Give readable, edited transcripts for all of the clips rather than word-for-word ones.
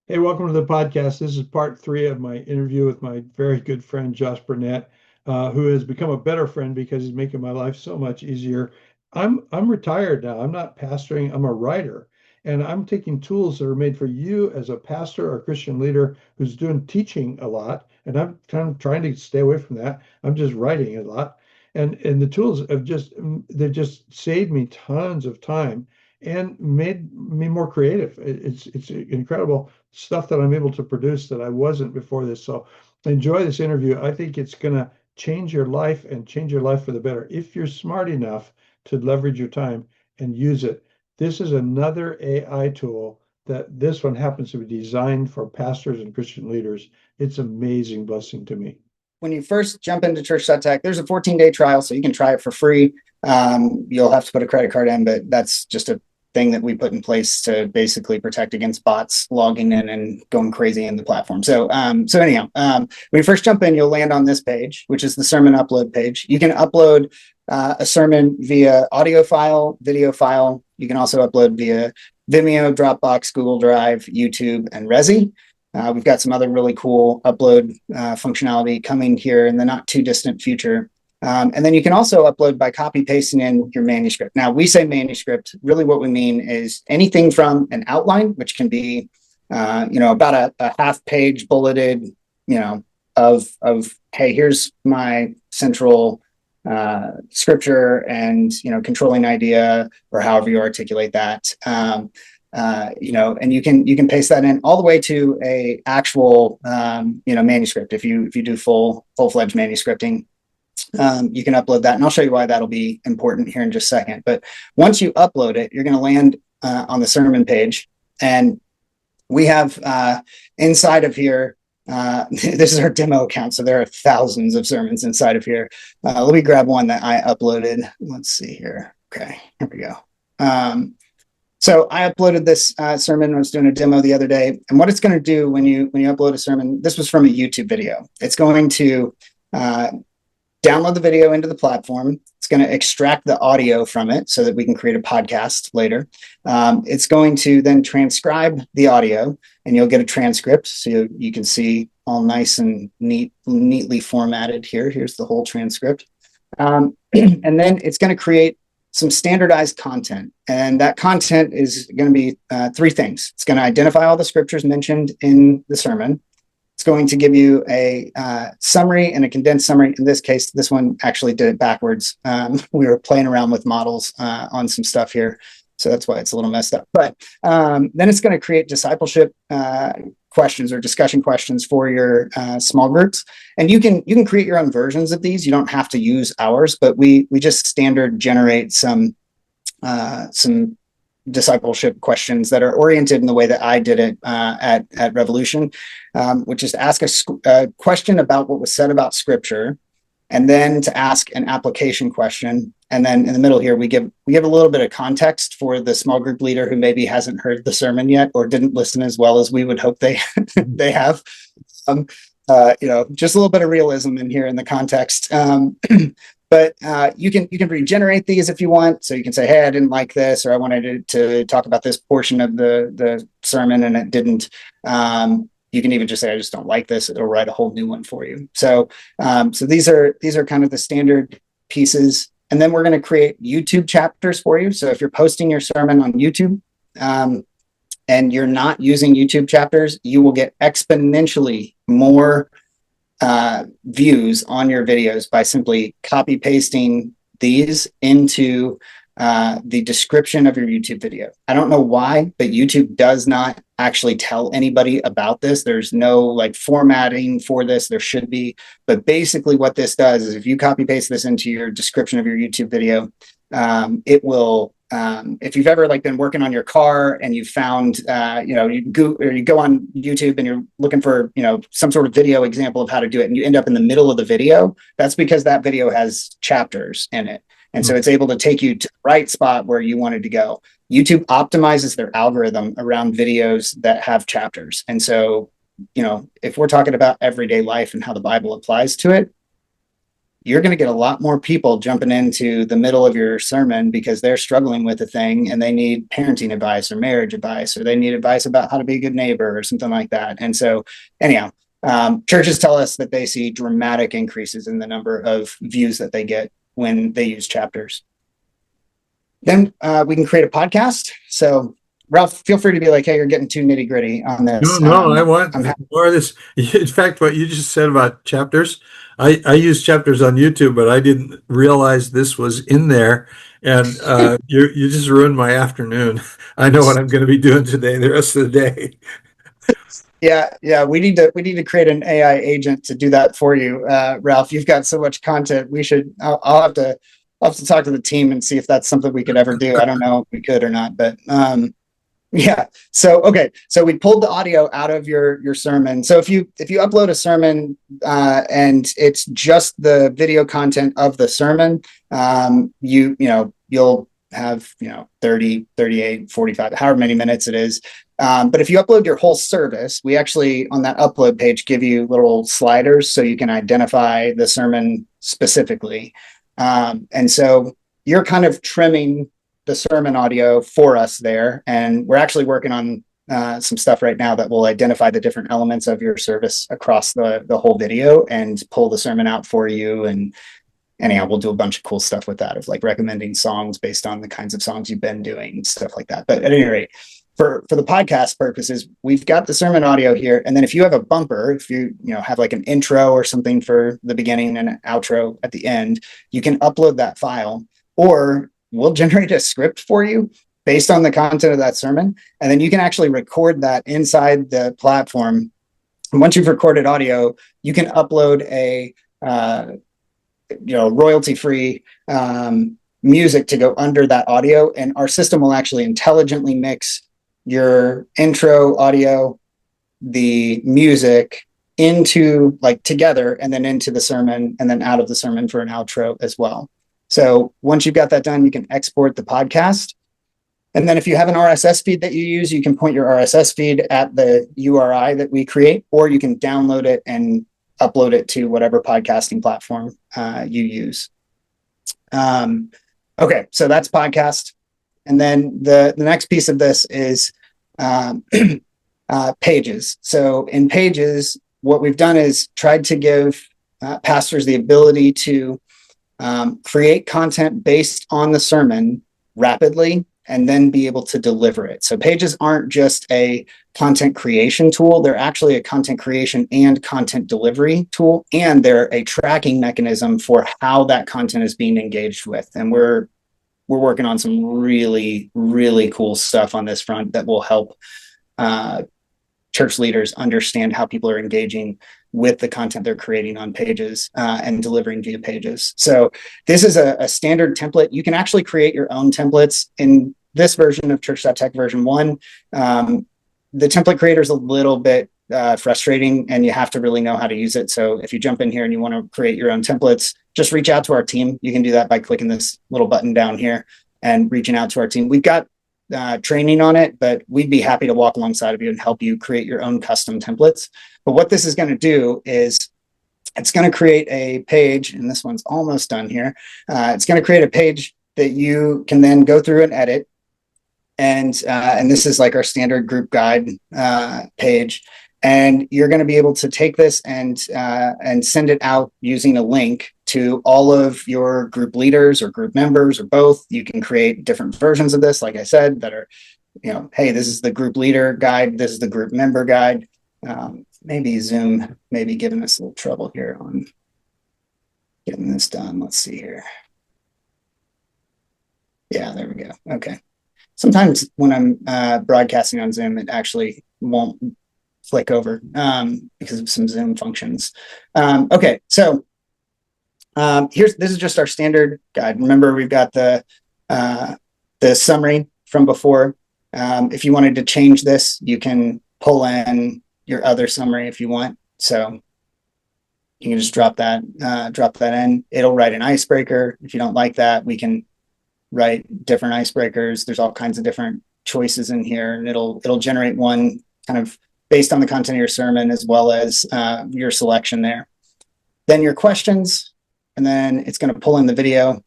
Hey, welcome to the podcast. This is part three of my interview with my very good friend Josh Burnett, who has become a better friend because he's making my life so much easier. I'm retired now. I'm not pastoring. I'm a writer, and I'm taking tools that are made for you as a pastor or Christian leader who's doing teaching a lot, and I'm kind of trying to stay away from that. I'm just writing a lot, and the tools have they've just saved me tons of time and made me more creative. It's incredible stuff that I'm able to produce that I wasn't before this. So enjoy this interview. I think it's going to change your life and change your life for the better if you're smart enough to leverage your time and use it. This is another AI tool that this one happens to be designed for pastors and Christian leaders. It's amazing blessing to me. When you first jump into Church.tech, there's a 14-day trial, so you can try it for free. You'll have to put a credit card in, but that's just a thing that we put in place to basically protect against bots logging in and going crazy in the platform. So anyhow, when you first jump in, you'll land on this page, which is the sermon upload page. You can upload a sermon via audio file, video file. You can also upload via Vimeo, Dropbox, Google Drive, YouTube, and Resi. We've got some other really cool upload functionality coming here in the not too distant future. And then you can also upload by copy pasting in your manuscript. Now, we say manuscript. Really, what we mean is anything from an outline, which can be, about a half page bulleted, of hey, here's my central scripture and controlling idea, or however you articulate that. And you can paste that in all the way to a actual manuscript. If you do full-fledged manuscripting, you can upload that, and I'll show you why that'll be important here in just a second. But once you upload it, you're going to land on the sermon page, and we have inside of here. This is our demo account, so there are thousands of sermons inside of here. Let me grab one that I uploaded. Let's see here. Okay, here we go. So I uploaded this sermon. I was doing a demo the other day, and what it's going to do when you upload a sermon, this was from a YouTube video. It's going to download the video into the platform. It's going to extract the audio from it so that we can create a podcast later. It's going to then transcribe the audio, and you'll get a transcript, so you can see all nice and neatly formatted here. Here's the whole transcript, and then it's going to create some standardized content. And that content is going to be three things. It's going to identify all the scriptures mentioned in the sermon. It's going to give you a summary and a condensed summary. In this case, this one actually did it backwards. We were playing around with models on some stuff here, so that's why it's a little messed up. But then it's going to create discipleship questions or discussion questions for your small groups, and you can create your own versions of these. You don't have to use ours, but we just standard generate some discipleship questions that are oriented in the way that I did it at Revolution, which is to ask a question about what was said about Scripture, and then to ask an application question. And then in the middle here, we give a little bit of context for the small group leader who maybe hasn't heard the sermon yet or didn't listen as well as we would hope they they have. Just a little bit of realism in here in the context. But you can regenerate these if you want. So you can say, hey, I didn't like this, or I wanted to talk about this portion of the sermon and it didn't. You can even just say, I just don't like this. It'll write a whole new one for you. So these are kind of the standard pieces. And then we're going to create YouTube chapters for you. So if you're posting your sermon on YouTube and you're not using YouTube chapters, you will get exponentially more views on your videos by simply copy pasting these into the description of your YouTube video. I don't know why, but YouTube does not actually tell anybody about this. There's no formatting for this. There should be, but basically what this does is if you copy paste this into your description of your YouTube video, it will. If you've ever been working on your car and you found, you go on YouTube and you're looking for, some sort of video example of how to do it, and you end up in the middle of the video, that's because that video has chapters in it. And so it's able to take you to the right spot where you wanted to go. YouTube optimizes their algorithm around videos that have chapters. And so, if we're talking about everyday life and how the Bible applies to it, you're going to get a lot more people jumping into the middle of your sermon because they're struggling with a thing and they need parenting advice or marriage advice, or they need advice about how to be a good neighbor or something like that. And so, anyhow, churches tell us that they see dramatic increases in the number of views that they get when they use chapters. Then we can create a podcast. So, Ralph, feel free to be like, hey, you're getting too nitty gritty on No, this. no, I want I'm more of this. In fact, what you just said about chapters, I use chapters on YouTube, but I didn't realize this was in there. And you just ruined my afternoon. I know what I'm going to be doing today, the rest of the day. Yeah. We need to create an AI agent to do that for you, Ralph. You've got so much content. We should. I'll have to talk to the team and see if that's something we could ever do. I don't know if we could or not, but yeah. So okay. So we pulled the audio out of your sermon. So if you upload a sermon and it's just the video content of the sermon, you'll have 30, 38, 45, however many minutes it is. But if you upload your whole service, we actually on that upload page give you little sliders so you can identify the sermon specifically. And so you're kind of trimming the sermon audio for us there. And we're actually working on some stuff right now that will identify the different elements of your service across the whole video and pull the sermon out for you. And anyhow, we'll do a bunch of cool stuff with that, of like recommending songs based on the kinds of songs you've been doing, stuff like that. But at any rate, for the podcast purposes, we've got the sermon audio here. And then if you have a bumper, if you have like an intro or something for the beginning and an outro at the end, you can upload that file, or we'll generate a script for you based on the content of that sermon. And then you can actually record that inside the platform. And once you've recorded audio, you can upload a royalty-free music to go under that audio, and our system will actually intelligently mix your intro audio, the music into together, and then into the sermon, and then out of the sermon for an outro as well. So once you've got that done, you can export the podcast. And then if you have an RSS feed that you use, you can point your RSS feed at the URI that we create, or you can download it and upload it to whatever podcasting platform you use. Okay, so that's podcast. And then the next piece of this is pages. So in pages, what we've done is tried to give pastors the ability to create content based on the sermon rapidly and then be able to deliver it. So pages aren't just a content creation tool. They're actually a content creation and content delivery tool. And they're a tracking mechanism for how that content is being engaged with. And we're working on some really, really cool stuff on this front that will help church leaders understand how people are engaging with the content they're creating on pages and delivering via pages. So this is a standard template. You can actually create your own templates in this version of Church.tech version 1. The template creator is a little bit frustrating, and you have to really know how to use it. So if you jump in here and you want to create your own templates, just reach out to our team. You can do that by clicking this little button down here and reaching out to our team. We've got training on it, but we'd be happy to walk alongside of you and help you create your own custom templates. But what this is going to do is it's going to create a page, and this one's almost done here. It's going to create a page that you can then go through and edit. And this is like our standard group guide page. And you're going to be able to take this and send it out using a link to all of your group leaders or group members or both. You can create different versions of this, like I said, that are, hey, this is the group leader guide. This is the group member guide. Maybe Zoom may be giving us a little trouble here on getting this done. Let's see here. Yeah, there we go. Okay. Sometimes when I'm broadcasting on Zoom, it actually won't flick over because of some Zoom functions. Okay, so this is just our standard guide. Remember, we've got the summary from before. If you wanted to change this, you can pull in your other summary if you want. So you can just drop that in. It'll write an icebreaker. If you don't like that, we can write different icebreakers. There's all kinds of different choices in here, and it'll generate one kind of based on the content of your sermon as well as your selection there. Then your questions. and then it's going to pull in the video.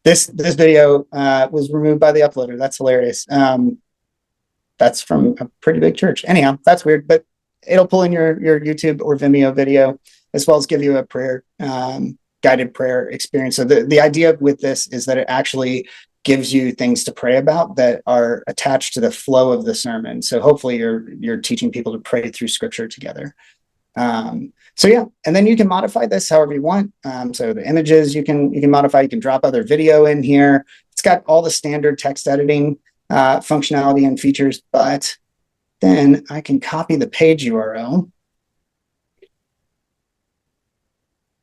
This video was removed by the uploader. That's hilarious. That's from a pretty big church. Anyhow, that's weird, but it'll pull in your YouTube or Vimeo video, as well as give you a prayer, guided prayer experience. So the idea with this is that it actually gives you things to pray about that are attached to the flow of the sermon. So hopefully you're teaching people to pray through scripture together. So yeah, and then you can modify this however you want. So the images you can modify, you can drop other video in here. It's got all the standard text editing functionality and features, but then I can copy the page URL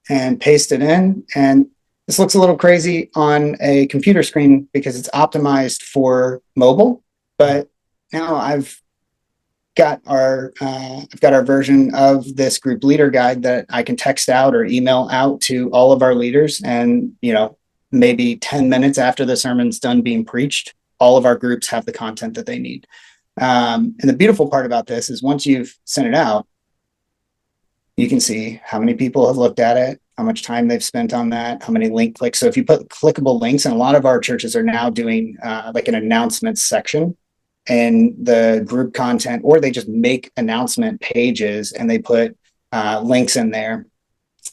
and paste it in. And this looks a little crazy on a computer screen because it's optimized for mobile, but now I've got our version of this group leader guide that I can text out or email out to all of our leaders. And, maybe 10 minutes after the sermon's done being preached, all of our groups have the content that they need. And the beautiful part about this is once you've sent it out, you can see how many people have looked at it, how much time they've spent on that, how many link clicks. So if you put clickable links, and a lot of our churches are now doing like an announcements section in the group content, or they just make announcement pages and they put links in there,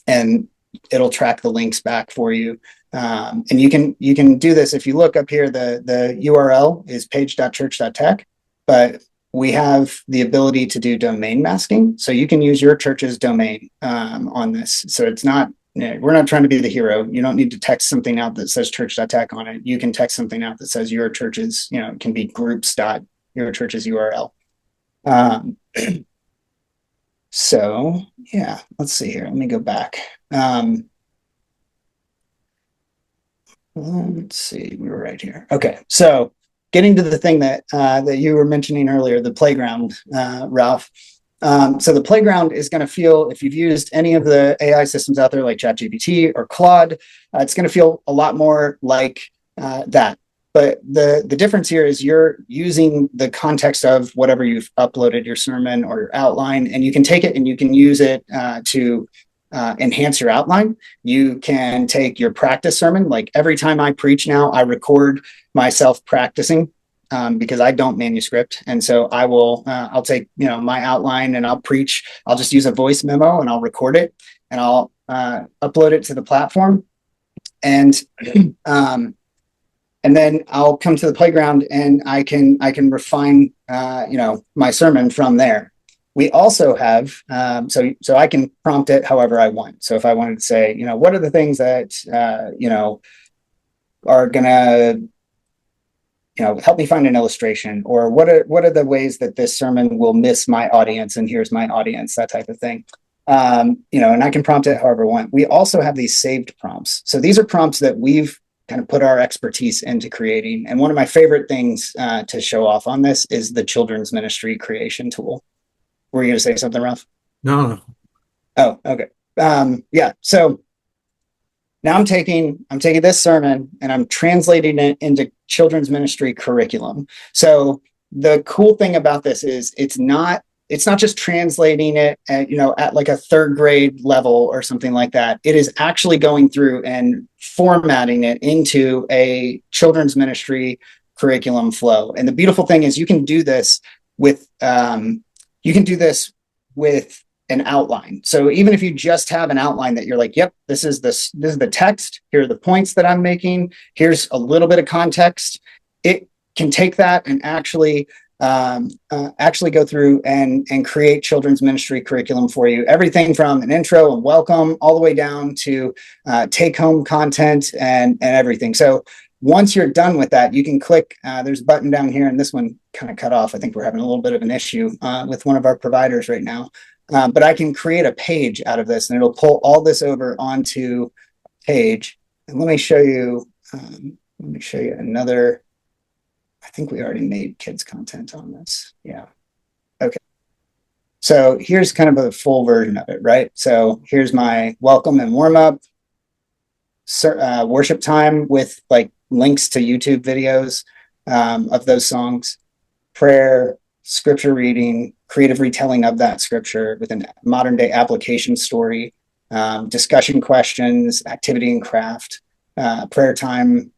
and it'll track the links back for you. And you can do this. If you look up here, the URL is page.church.tech, but we have the ability to do domain masking. So you can use your church's domain on this. So it's not, we're not trying to be the hero. You don't need to text something out that says church.tech on it. You can text something out that says your church's, it can be groups.your church's URL. So yeah, let's see here. Let me go back. Let's see, we were right here. Okay, so getting to the thing that you were mentioning earlier, the playground, Ralph. So the playground is going to feel, if you've used any of the AI systems out there like ChatGPT or Claude, it's going to feel a lot more like that. But the difference here is you're using the context of whatever you've uploaded, your sermon or your outline, and you can take it and you can use it to enhance your outline. You can take your practice sermon. Like every time I preach now, I record myself practicing because I don't manuscript. And so I will, I'll take, my outline and I'll preach. I'll just use a voice memo and I'll record it and I'll upload it to the platform. And then I'll come to the playground and I can refine, my sermon from there. We also have, so I can prompt it however I want. So if I wanted to say, what are the things that, are going to, help me find an illustration, or what are the ways that this sermon will miss my audience, and here's my audience, that type of thing. And I can prompt it however I want. We also have these saved prompts. So these are prompts that we've kind of put our expertise into creating. And one of my favorite things to show off on this is the children's ministry creation tool. Were you going to say something, Ralph? No. Oh, okay. Yeah. So now I'm taking this sermon and I'm translating it into children's ministry curriculum. So the cool thing about this is it's not just translating it at like a third grade level or something like that. It is actually going through and formatting it into a children's ministry curriculum flow. And the beautiful thing is you can do this with an outline. So even if you just have an outline that you're like, yep, this is the text, here are the points that I'm making, here's a little bit of context, it can take that and actually go through and create children's ministry curriculum for you. Everything from an intro and welcome all the way down to take home content and everything. So once you're done with that, you can click, there's a button down here, and this one kind of cut off. I think we're having a little bit of an issue with one of our providers right now. But I can create a page out of this and it'll pull all this over onto a page. And let me show you another. I think we already made kids content on this. Yeah. Okay. So here's kind of a full version of it, right? So here's my welcome and warm up, worship time with like links to YouTube videos of those songs, prayer, scripture reading, creative retelling of that scripture with a modern day application story, discussion questions, activity and craft, prayer time,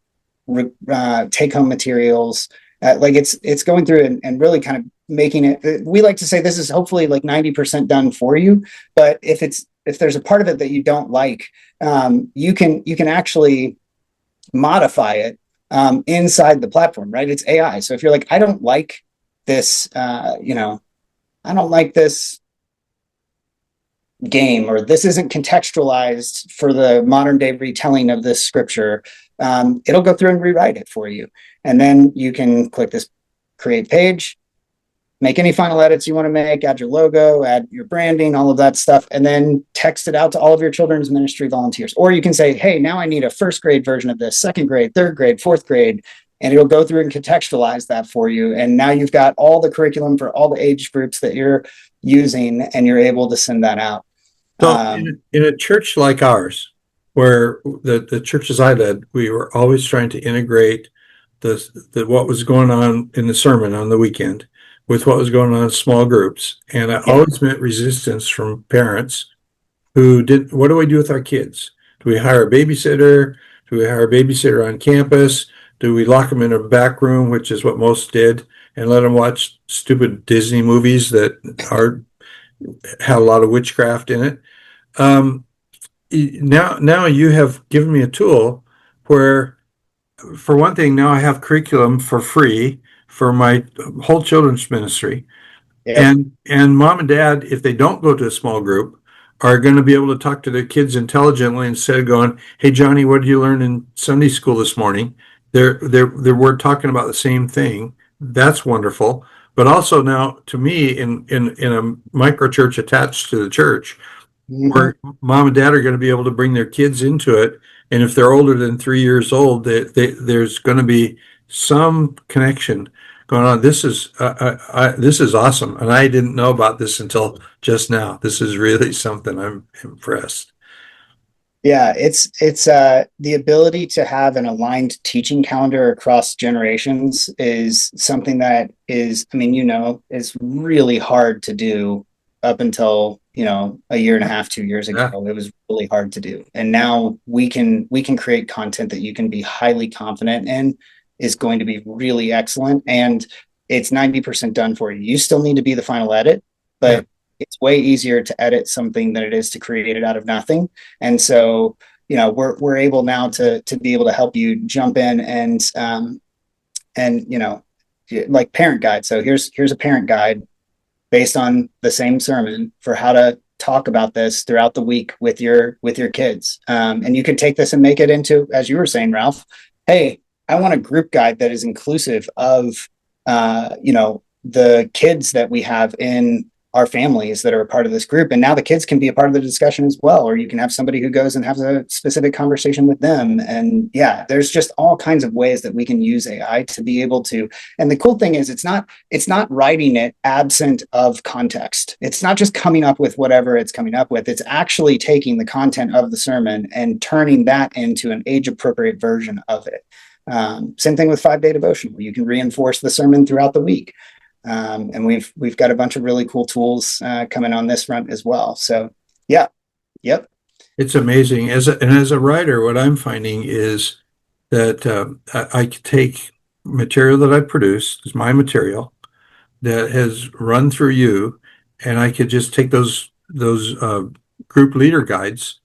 take home materials. Like it's going through and really kind of making it. We like to say this is hopefully like 90% done for you. But if there's a part of it that you don't like, you can actually modify it inside the platform, right? It's AI. So if you're like, I don't like this, I don't like this game, or this isn't contextualized for the modern day retelling of this scripture, it'll go through and rewrite it for you. And then you can click this create page, make any final edits you want to make, add your logo, add your branding, all of that stuff, and then text it out to all of your children's ministry volunteers. Or you can say, hey, now I need a first grade version of this, second grade, third grade, fourth grade, and it'll go through and contextualize that for you. And now you've got all the curriculum for all the age groups that you're using, and you're able to send that out. So in a church like ours, where the churches I led, we were always trying to integrate what was going on in the sermon on the weekend with what was going on in small groups. And I always met resistance from parents who did, what do we do with our kids? Do we hire a babysitter? Do we hire a babysitter on campus? Do we lock them in a back room, which is what most did, and let them watch stupid Disney movies that have a lot of witchcraft in it? Now you have given me a tool where, for one thing, now I have curriculum for free for my whole children's ministry. Yep. And mom and dad, if they don't go to a small group, are going to be able to talk to their kids intelligently instead of going, hey, Johnny, what did you learn in Sunday school this morning? We're talking about the same thing. That's wonderful. But also now, to me, in a micro church attached to the church, where mom and dad are going to be able to bring their kids into it. And if they're older than 3 years old, there's going to be some connection going on. This is awesome, and I didn't know about this until just now. This is really something. I'm impressed. Yeah, it's the ability to have an aligned teaching calendar across generations is something that is, I mean, is really hard to do up until, a year and a half, 2 years ago. Yeah. It was really hard to do. And now we can create content that you can be highly confident in is going to be really excellent. And it's 90% done for you. You still need to be the final edit, but it's way easier to edit something than it is to create it out of nothing. And so, we're able now to be able to help you jump in and like parent guide. So here's a parent guide based on the same sermon for how to talk about this throughout the week with your kids. And you could take this and make it into, as you were saying, Ralph, hey, I want a group guide that is inclusive of, the kids that we have in our families that are a part of this group. And now the kids can be a part of the discussion as well, or you can have somebody who goes and has a specific conversation with them. And yeah, there's just all kinds of ways that we can use AI to be able to. And the cool thing is it's not writing it absent of context. It's not just coming up with whatever it's coming up with. It's actually taking the content of the sermon and turning that into an age appropriate version of it. Same thing with 5-day devotional. You can reinforce the sermon throughout the week. And we've got a bunch of really cool tools coming on this front as well. So yeah, yep. It's amazing. As a writer, what I'm finding is that I could take material that I produce, is my material that has run through you, and I could just take those group leader guides,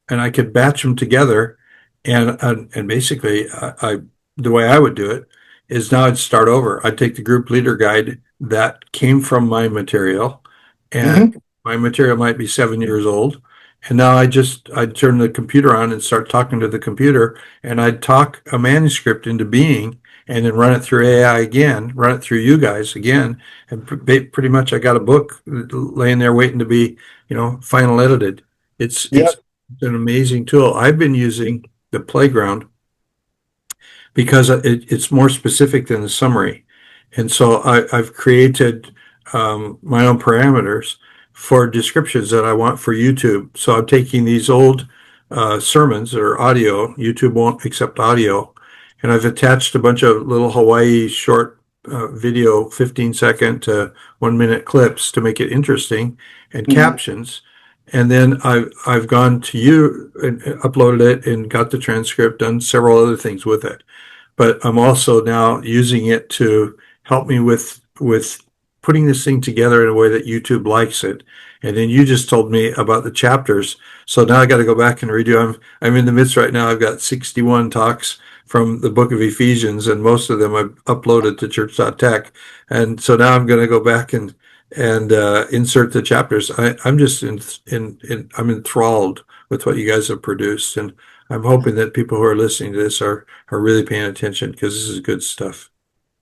and I could batch them together, and basically, the way I would do it is now I'd start over. I'd take the group leader guide that came from my material, and my material might be 7 years old. And now I'd turn the computer on and start talking to the computer, and I'd talk a manuscript into being, and then run it through AI again, run it through you guys again. And pretty much I got a book laying there waiting to be, final edited. It's an amazing tool. I've been using the Playground because it's more specific than the summary. And so I've created my own parameters for descriptions that I want for YouTube. So I'm taking these old sermons that are audio. YouTube won't accept audio. And I've attached a bunch of little Hawaii short video, 15-second to 1-minute clips to make it interesting, and captions. and then I've gone to you and uploaded it and got the transcript, done several other things with it. But I'm also now using it to help me with putting this thing together in a way that YouTube likes it. And then you just told me about the chapters. So now I got to go back and redo. I'm in the midst right now. I've got 61 talks from the book of Ephesians, and most of them I've uploaded to Church.tech. And so now I'm going to go back and insert the chapters. I'm just I'm enthralled with what you guys have produced, and I'm hoping that people who are listening to this are really paying attention, because this is good stuff.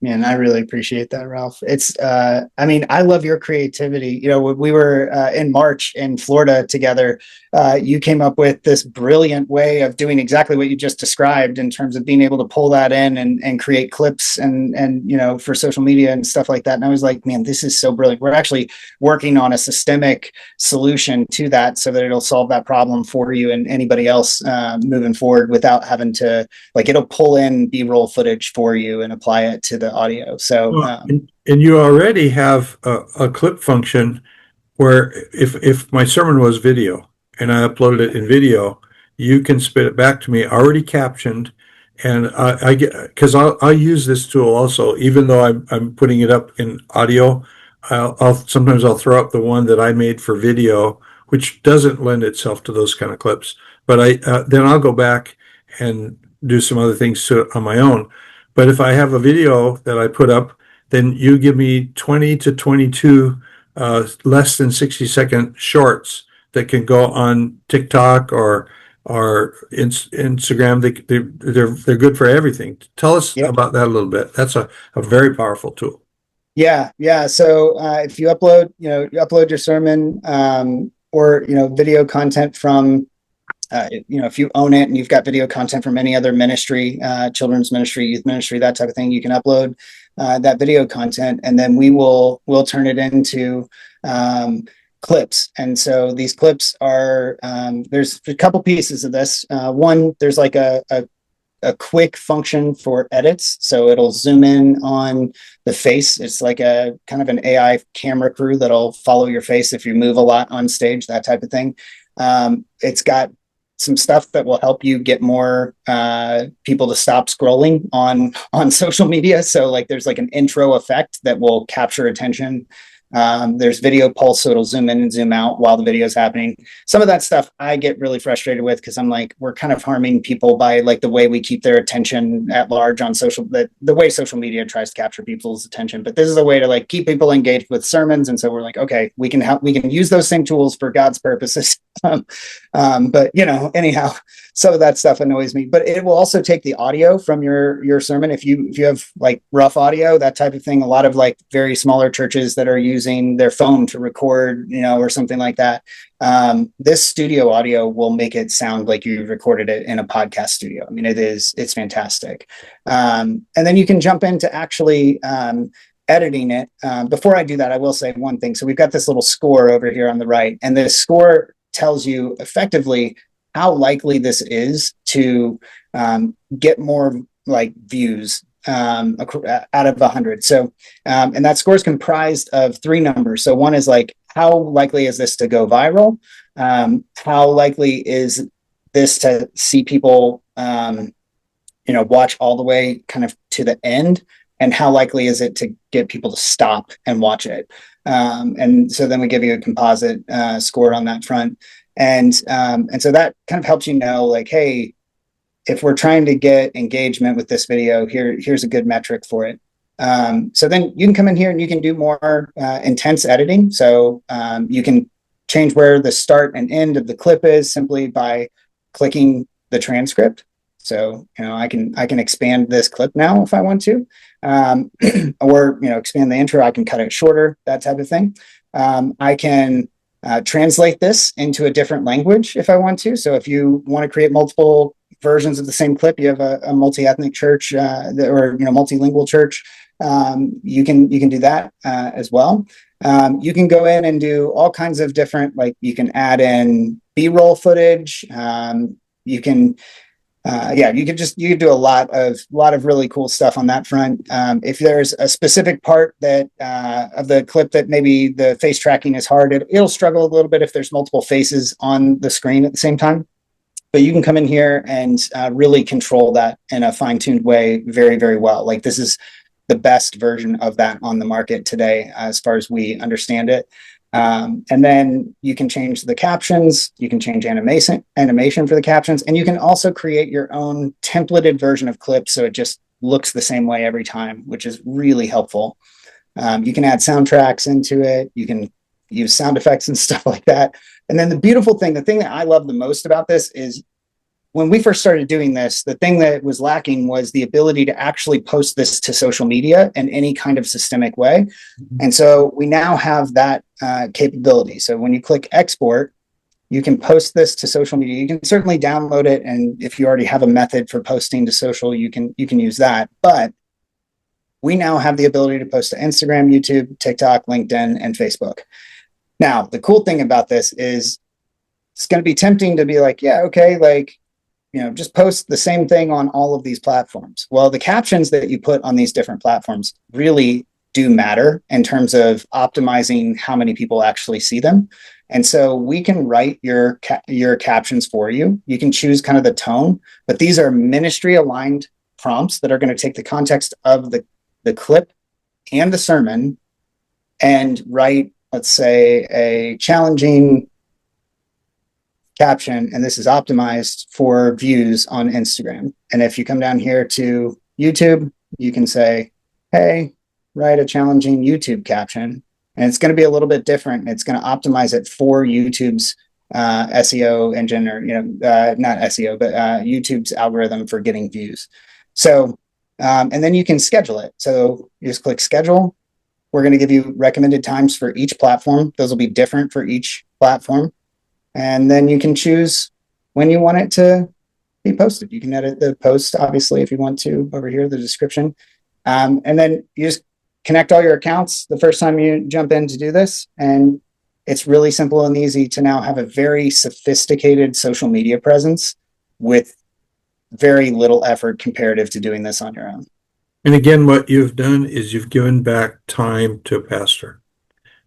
Man, I really appreciate that, Ralph. It's, I mean, I love your creativity. You know, when we were in March in Florida together, you came up with this brilliant way of doing exactly what you just described in terms of being able to pull that in and create clips and, you know, for social media and stuff like that. And I was like, man, this is so brilliant. We're actually working on a systemic solution to that so that it'll solve that problem for you and anybody else moving forward without having to, like, it'll pull in B-roll footage for you and apply it to the audio. So, Well, and you already have a clip function where if my sermon was video and I uploaded it in video, you can spit it back to me already captioned, and I get, because I'll use this tool also, even though I'm putting it up in audio. I'll sometimes I'll throw up the one that I made for video, which doesn't lend itself to those kind of clips. But then I'll go back and do some other things to it on my own. But if I have a video that I put up, then you give me 20 to 22 less than 60-second shorts that can go on TikTok or Instagram. They're good for everything. Tell us yep. about that a little bit. That's a very powerful tool. Yeah. So if you upload, you upload your sermon or, video content from, if you own it and you've got video content from any other ministry, children's ministry, youth ministry, that type of thing, you can upload that video content, and then we'll turn it into clips. And so these clips are, there's a couple pieces of this. One, there's like a quick function for edits. So it'll zoom in on the face. It's like a kind of an AI camera crew that'll follow your face if you move a lot on stage, that type of thing. It's got some stuff that will help you get more people to stop scrolling on social media. So like there's like an intro effect that will capture attention. There's video pulse, so it'll zoom in and zoom out while the video is happening. Some of that stuff I get really frustrated with, because I'm like, we're kind of harming people by like the way we keep their attention at large on social, the way social media tries to capture people's attention. But this is a way to like keep people engaged with sermons. And so we're like, okay, we can use those same tools for God's purposes. But anyhow, some of that stuff annoys me. But it will also take the audio from your sermon. If you have like rough audio, that type of thing, a lot of like very smaller churches that are using their phone to record, or something like that. This studio audio will make it sound like you recorded it in a podcast studio. I mean, it's fantastic. And then you can jump into actually editing it. Before I do that, I will say one thing. So we've got this little score over here on the right, and this score tells you effectively how likely this is to get more like views out of 100. So, and that score is comprised of three numbers. So one is like, how likely is this to go viral? How likely is this to see people, watch all the way kind of to the end? And how likely is it to get people to stop and watch it? And so then we give you a composite score on that front. And so that kind of helps you know, like, hey, if we're trying to get engagement with this video, here's a good metric for it. So then you can come in here and you can do more intense editing. So you can change where the start and end of the clip is simply by clicking the transcript. So, I can expand this clip now if I want to, or, expand the intro. I can cut it shorter, that type of thing. I can translate this into a different language if I want to. So if you want to create multiple versions of the same clip, you have a multi-ethnic church or multilingual church, you can do that as well. You can go in and do all kinds of different, like you can add in B-roll footage. You can Yeah, you could do a lot of really cool stuff on that front. If there's a specific part that of the clip that maybe the face tracking is hard, it'll struggle a little bit if there's multiple faces on the screen at the same time. But you can come in here and really control that in a fine-tuned way very, very well. Like, this is the best version of that on the market today, as far as we understand it. And then you can change the captions, you can change animation for the captions, and you can also create your own templated version of clips so it just looks the same way every time, which is really helpful. You can add soundtracks into it, you can use sound effects and stuff like that. And then the thing that I love the most about this is, when we first started doing this, the thing that was lacking was the ability to actually post this to social media in any kind of systemic way. And so we now have that capability. So when you click export, you can post this to social media. You can certainly download it, and if you already have a method for posting to social, you can use that. But we now have the ability to post to Instagram, YouTube, TikTok, LinkedIn, and Facebook. Now, the cool thing about this is it's going to be tempting to be like, yeah, okay, like, just post the same thing on all of these platforms. Well, the captions that you put on these different platforms really do matter in terms of optimizing how many people actually see them. And so we can write your captions for you. You can choose kind of the tone, but these are ministry aligned prompts that are going to take the context of the clip and the sermon and write, let's say, a challenging caption, and this is optimized for views on Instagram. And if you come down here to YouTube, you can say, hey, write a challenging YouTube caption, and it's going to be a little bit different. It's going to optimize it for YouTube's SEO engine, or not SEO, but YouTube's algorithm for getting views. So and then you can schedule it. So you just click schedule. We're going to give you recommended times for each platform. Those will be different for each platform. And then you can choose when you want it to be posted. You can edit the post, obviously, if you want to, over here, the description. And then you just connect all your accounts the first time you jump in to do this. And it's really simple and easy to now have a very sophisticated social media presence with very little effort comparative to doing this on your own. And again, what you've done is you've given back time to a pastor.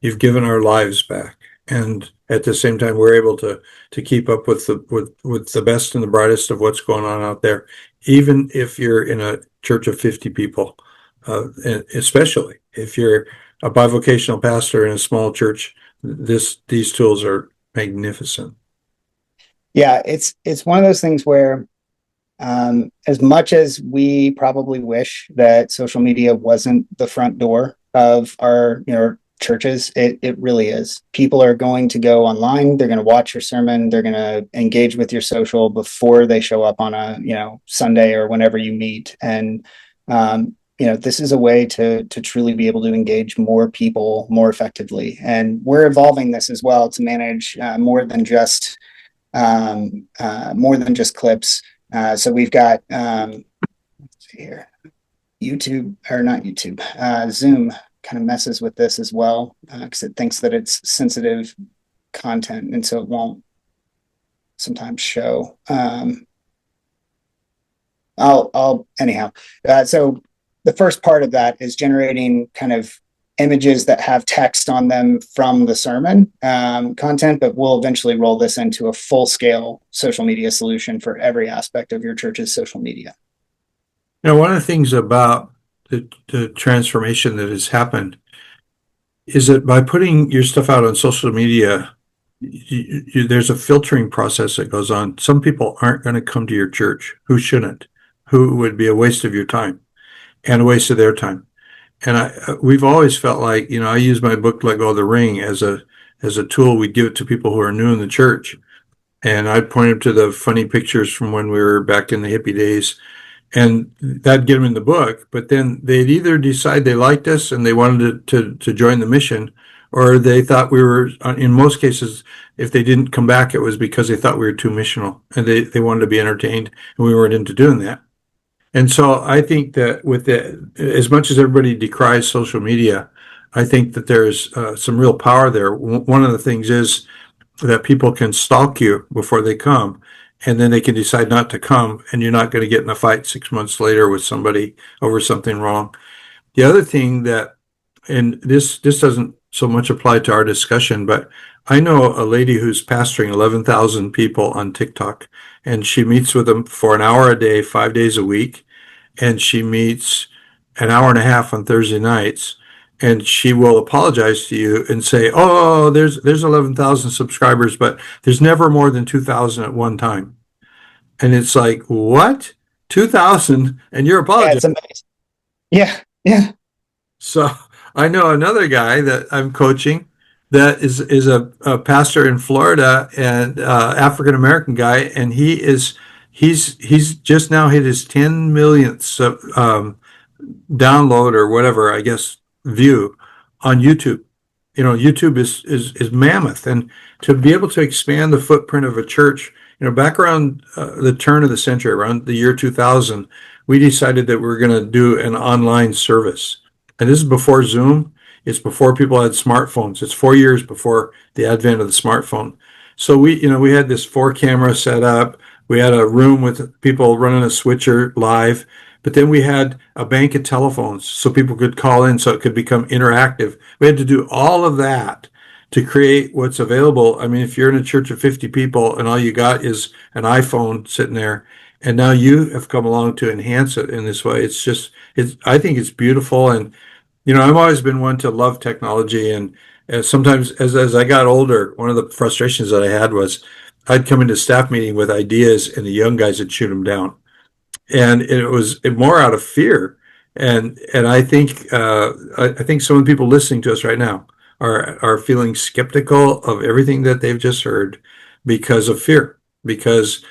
You've given our lives back. And at the same time, we're able to keep up with the best and the brightest of what's going on out there, even if you're in a church of 50 people, especially if you're a bivocational pastor in a small church. These tools are magnificent. Yeah, it's one of those things where, as much as we probably wish that social media wasn't the front door of our churches, it really is. People are going to go online, they're going to watch your sermon, they're going to engage with your social before they show up on a Sunday or whenever you meet. And this is a way to truly be able to engage more people more effectively. And we're evolving this as well to manage more than just clips. So we've got let's see here, YouTube, or not YouTube, Zoom kind of messes with this as well, because it thinks that it's sensitive content, and so it won't sometimes show. Anyhow. So the first part of that is generating kind of images that have text on them from the sermon content, but we'll eventually roll this into a full-scale social media solution for every aspect of your church's social media. Now, one of the things about the transformation that has happened is that by putting your stuff out on social media, there's a filtering process that goes on. Some people aren't going to come to your church who shouldn't, who would be a waste of your time and a waste of their time. And we've always felt like, I use my book, Let Go of the Ring, as a tool. We'd give it to people who are new in the church. And I'd point them to the funny pictures from when we were back in the hippie days. And that'd get them in the book, but then they'd either decide they liked us and they wanted to join the mission, or they thought we were, in most cases, if they didn't come back, it was because they thought we were too missional and they wanted to be entertained, and we weren't into doing that. And so I think that as much as everybody decries social media, I think that there's some real power there. One of the things is that people can stalk you before they come. and then they can decide not to come, and you're not going to get in a fight 6 months later with somebody over something wrong. The other thing that, and this doesn't so much apply to our discussion, but I know a lady who's pastoring 11,000 people on TikTok, and she meets with them for an hour a day, 5 days a week, and she meets an hour and a half on Thursday nights, and she will apologize to you and say, "Oh, there's 11,000 subscribers, but there's never more than 2,000 at one time." And it's like, what? 2,000 and you're Yeah, apologizing. it's amazing. Yeah, yeah. So I know another guy that I'm coaching that is a pastor in Florida, and African American guy, and he's just now hit his 10 millionth download or whatever, I guess, view on YouTube. YouTube is mammoth, and to be able to expand the footprint of a church, back around the turn of the century, around the year 2000, we decided that we were going to do an online service, and this is before Zoom. It's before people had smartphones. It's 4 years before the advent of the smartphone. So we had this 4 camera set up. We had a room with people running a switcher live, but then we had a bank of telephones so people could call in, so it could become interactive. We had to do all of that to create what's available. I mean, if you're in a church of 50 people and all you got is an iPhone sitting there, and now you have come along to enhance it in this way, I think it's beautiful. And I've always been one to love technology, and sometimes as I got older, one of the frustrations that I had was I'd come into staff meeting with ideas, and the young guys would shoot them down, and it was more out of fear. And I think some of the people listening to us right now are feeling skeptical of everything that they've just heard because of fear, because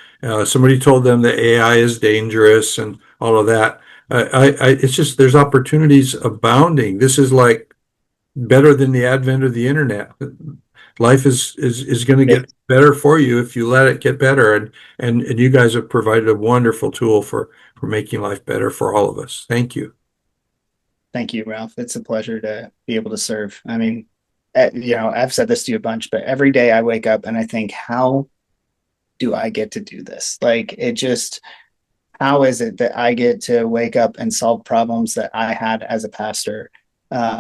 somebody told them that AI is dangerous and all of that. It's just, there's opportunities abounding. This is like better than the advent of the internet. Life is going to get better for you if you let it get better. And you guys have provided a wonderful tool for making life better for all of us. Thank you. Thank you, Ralph. It's a pleasure to be able to serve. I mean, I've said this to you a bunch, but every day I wake up and I think, how do I get to do this? Like, how is it that I get to wake up and solve problems that I had as a pastor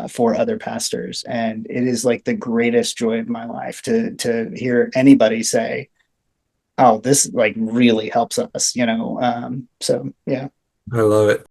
for other pastors? And it is like the greatest joy of my life to hear anybody say, "Oh, this like really helps us," So yeah. I love it.